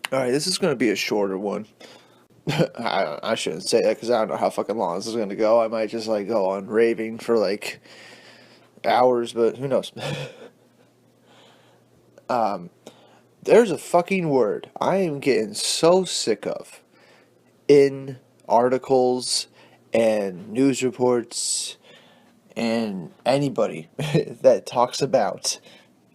All right, this is going to be a shorter one. I shouldn't say that because I don't know how fucking long this is going to go. I might just like go on raving for like hours, but who knows? There's a fucking word I am getting so sick of in articles and news reports and anybody that talks about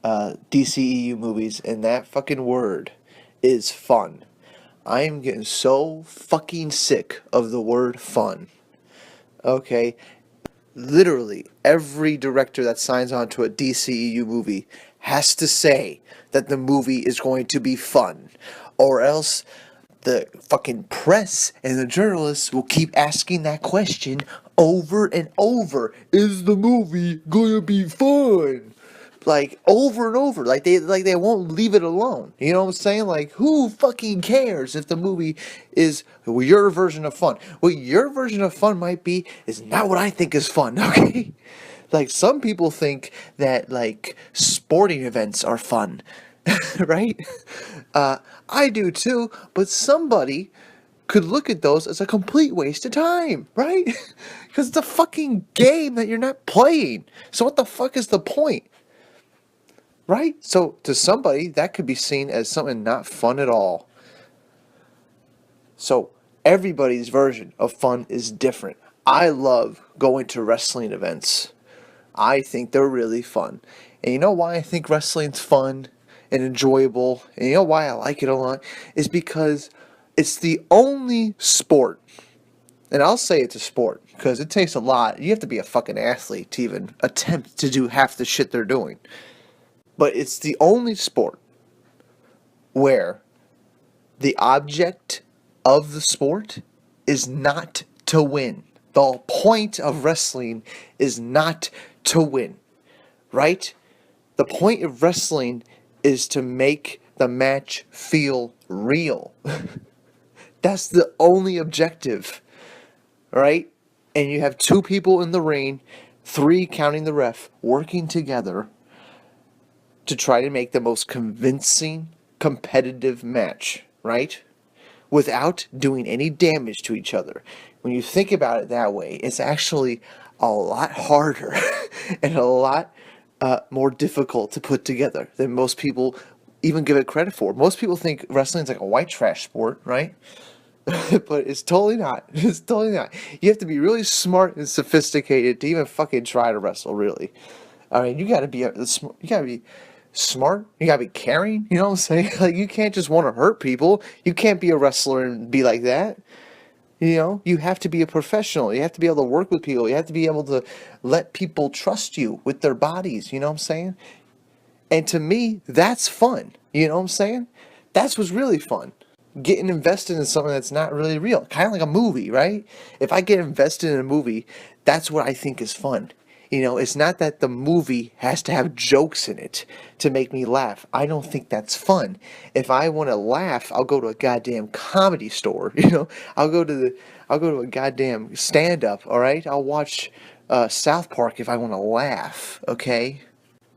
DCEU movies, and that fucking word is fun. I am getting so fucking sick of the word fun. Okay? Literally, every director that signs on to a DCEU movie has to say that the movie is going to be fun. Or else the fucking press and the journalists will keep asking that question over and over. Is the movie gonna be fun? Like over and over, like they won't leave it alone. You know what I'm saying? Like who fucking cares if the movie is your version of fun? What your version of fun might be is not what I think is fun. Okay, like some people think that like sporting events are fun, right? I do too, but somebody could look at those as a complete waste of time, right? Because it's a fucking game that you're not playing. So what the fuck is the point? Right? So to somebody, that could be seen as something not fun at all. So everybody's version of fun is different. I love going to wrestling events. I think they're really fun. And you know why I think wrestling's fun and enjoyable? And you know why I like it a lot? Is because it's the only sport, and I'll say it's a sport because it takes a lot. You have to be a fucking athlete to even attempt to do half the shit they're doing. But it's the only sport where the object of the sport is not to win. The point of wrestling is not to win, right? The point of wrestling is to make the match feel real. That's the only objective, right? And you have two people in the ring, three counting the ref, working together to try to make the most convincing competitive match, right? Without doing any damage to each other. When you think about it that way, it's actually a lot harder and a lot more difficult to put together than most people even give it credit for. Most people think wrestling is like a white trash sport, right? But it's totally not. It's totally not. You have to be really smart and sophisticated to even fucking try to wrestle, really. I mean, you gotta be smart. You gotta be caring. You know what I'm saying? Like, you can't just want to hurt people. You can't be a wrestler and be like that. You know, you have to be a professional. You have to be able to work with people. You have to be able to let people trust you with their bodies. You know what I'm saying? And to me, that's fun. You know what I'm saying? That's what's really fun. Getting invested in something that's not really real. Kind of like a movie, right? If I get invested in a movie, that's what I think is fun. You know, it's not that the movie has to have jokes in it to make me laugh. I don't think that's fun. If I want to laugh, I'll go to a goddamn comedy store. You know, I'll go to a goddamn stand up. All right, I'll watch South Park if I want to laugh. Okay.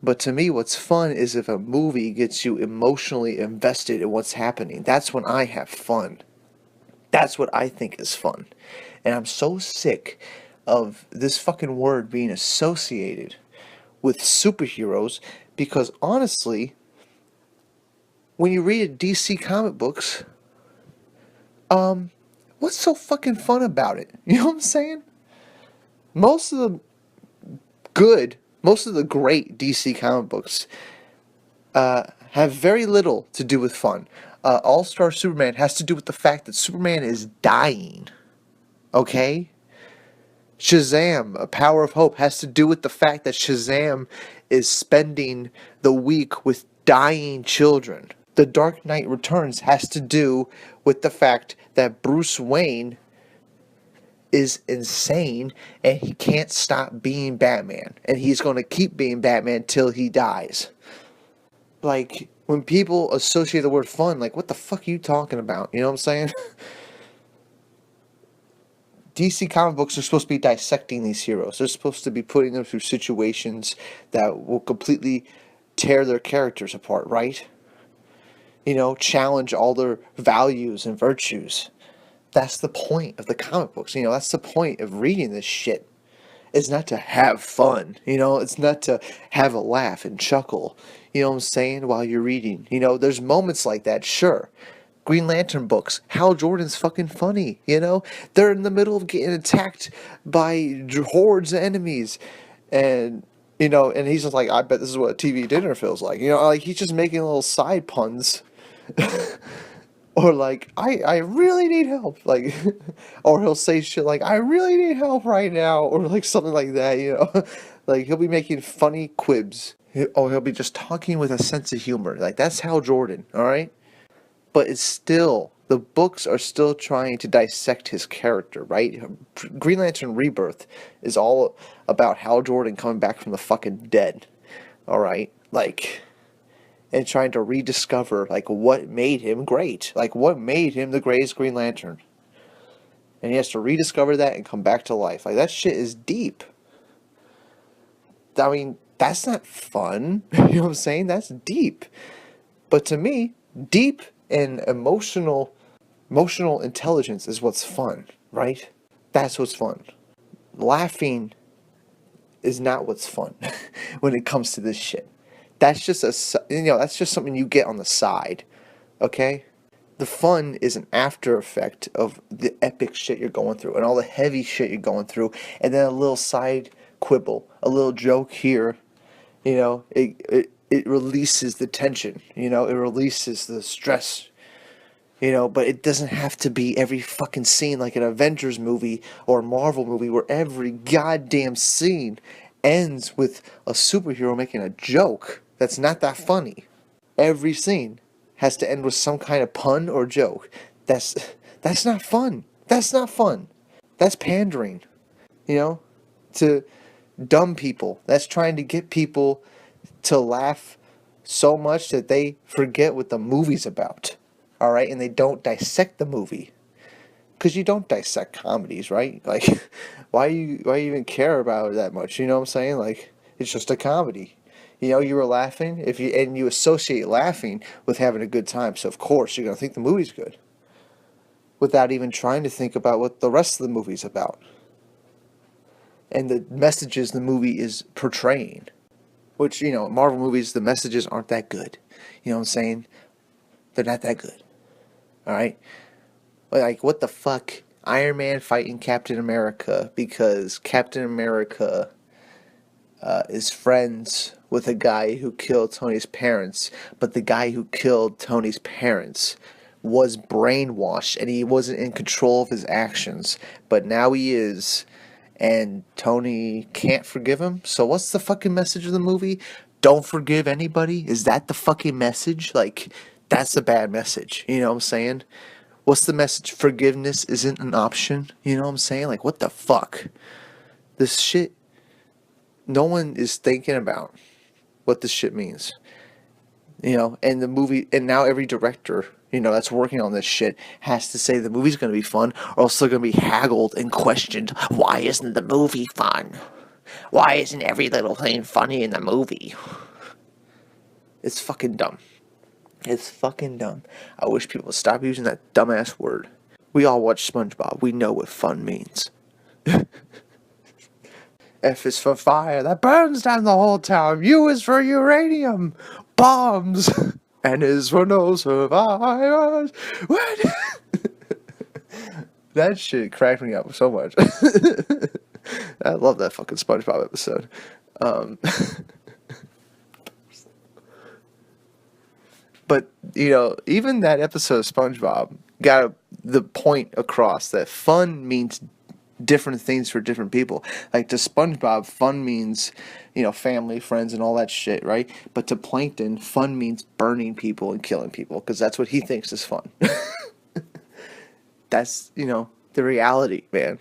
But to me, what's fun is if a movie gets you emotionally invested in what's happening. That's when I have fun. That's what I think is fun. And I'm so sick of this fucking word being associated with superheroes because honestly, when you read DC comic books, what's so fucking fun about it? You know what I'm saying? Most of the most of the great DC comic books have very little to do with fun. All Star Superman has to do with the fact that Superman is dying. Okay? Shazam, A Power of Hope, has to do with the fact that Shazam is spending the week with dying children. The Dark Knight Returns has to do with the fact that Bruce Wayne is insane and he can't stop being Batman. And he's going to keep being Batman till he dies. Like, when people associate the word fun, like, what the fuck are you talking about? You know what I'm saying? DC comic books are supposed to be dissecting these heroes. They're supposed to be putting them through situations that will completely tear their characters apart, right? challenge all their values and virtues. That's the point of the comic books. That's the point of reading this shit. It's not to have fun. It's not to have a laugh and chuckle. You know what I'm saying? While you're reading. There's moments like that, sure. Green Lantern books. Hal Jordan's fucking funny, They're in the middle of getting attacked by hordes of enemies. And he's just like, I bet this is what TV dinner feels like. Like he's just making little side puns. Or like, I really need help. Like, or he'll say shit like, I really need help right now. Or like something like that, Like he'll be making funny quibs. Or he'll be just talking with a sense of humor. Like that's Hal Jordan, alright? But it's still, the books are still trying to dissect his character, right? Green Lantern Rebirth is all about Hal Jordan coming back from the fucking dead, alright? Like, and trying to rediscover, like, what made him great. Like, what made him the greatest Green Lantern. And he has to rediscover that and come back to life. Like, that shit is deep. I mean, that's not fun. You know what I'm saying? That's deep. But to me, deep and emotional intelligence is what's fun, right? That's what's fun. Laughing is not what's fun when it comes to this shit. That's just that's just something you get on the side, okay? The fun is an after effect of the epic shit you're going through and all the heavy shit you're going through, and then a little side quibble, a little joke here, it releases the tension, it releases the stress, but it doesn't have to be every fucking scene like an Avengers movie or a Marvel movie where every goddamn scene ends with a superhero making a joke that's not that funny. Every scene has to end with some kind of pun or joke. That's not fun. That's not fun. That's pandering, to dumb people. That's trying to get people to laugh so much that they forget what the movie's about. All right, and they don't dissect the movie. Because you don't dissect comedies, right? Like, why you even care about it that much? You know what I'm saying? Like, it's just a comedy. You were laughing and you associate laughing with having a good time. So of course you're gonna think the movie's good, without even trying to think about what the rest of the movie's about and the messages the movie is portraying. Which Marvel movies, the messages aren't that good. You know what I'm saying? They're not that good. All right. Like, what the fuck? Iron Man fighting Captain America because Captain America is friends with a guy who killed Tony's parents, but the guy who killed Tony's parents was brainwashed and he wasn't in control of his actions, but now he is, and Tony can't forgive him. So what's the fucking message of the movie? Don't forgive anybody? Is that the fucking message? Like, that's a bad message. You know what I'm saying? What's the message? Forgiveness isn't an option. You know what I'm saying? Like, what the fuck? This shit, no one is thinking about what this shit means. And the movie, and now every director, that's working on this shit has to say the movie's going to be fun, or else they're going to be haggled and questioned. Why isn't the movie fun? Why isn't every little thing funny in the movie? It's fucking dumb. It's fucking dumb. I wish people would stop using that dumbass word. We all watch SpongeBob. We know what fun means. F is for fire that burns down the whole town. U is for uranium bombs. N is for no survivors. What? That shit cracked me up so much. I love that fucking SpongeBob episode. But, even that episode of SpongeBob got the point across that fun means different things for different people. Like, to SpongeBob, fun means, family, friends, and all that shit, right? But to Plankton, fun means burning people and killing people, because that's what he thinks is fun. That's, the reality, man.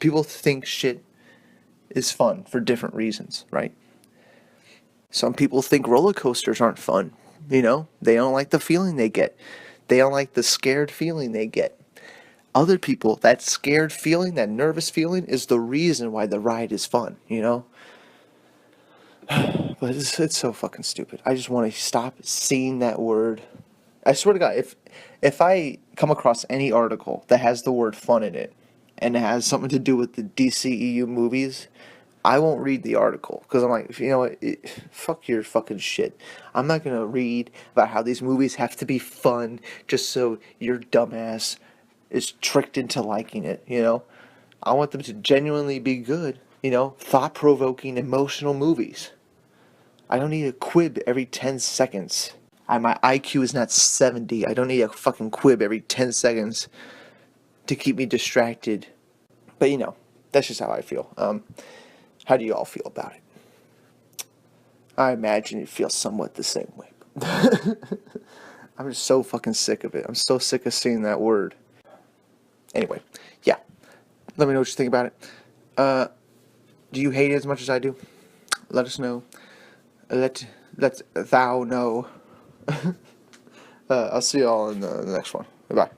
People think shit is fun for different reasons, right? Some people think roller coasters aren't fun. They don't like the feeling they get. They don't like the scared feeling they get. Other people, that scared feeling, that nervous feeling, is the reason why the ride is fun, But it's so fucking stupid. I just want to stop seeing that word. I swear to God, if I come across any article that has the word fun in it and it has something to do with the DCEU movies, I won't read the article because I'm like, you know what, fuck your fucking shit. I'm not gonna read about how these movies have to be fun just so your dumbass is tricked into liking it. I want them to genuinely be good. Thought-provoking, emotional movies. I don't need a quib every 10 seconds. My IQ is not 70. I don't need a fucking quib every 10 seconds to keep me distracted. But that's just how I feel. How do you all feel about it? I imagine you feel somewhat the same way. I'm just so fucking sick of it. I'm so sick of seeing that word. Anyway, yeah. Let me know what you think about it. Do you hate it as much as I do? Let us know. Let thou know. I'll see y'all in the next one. Bye.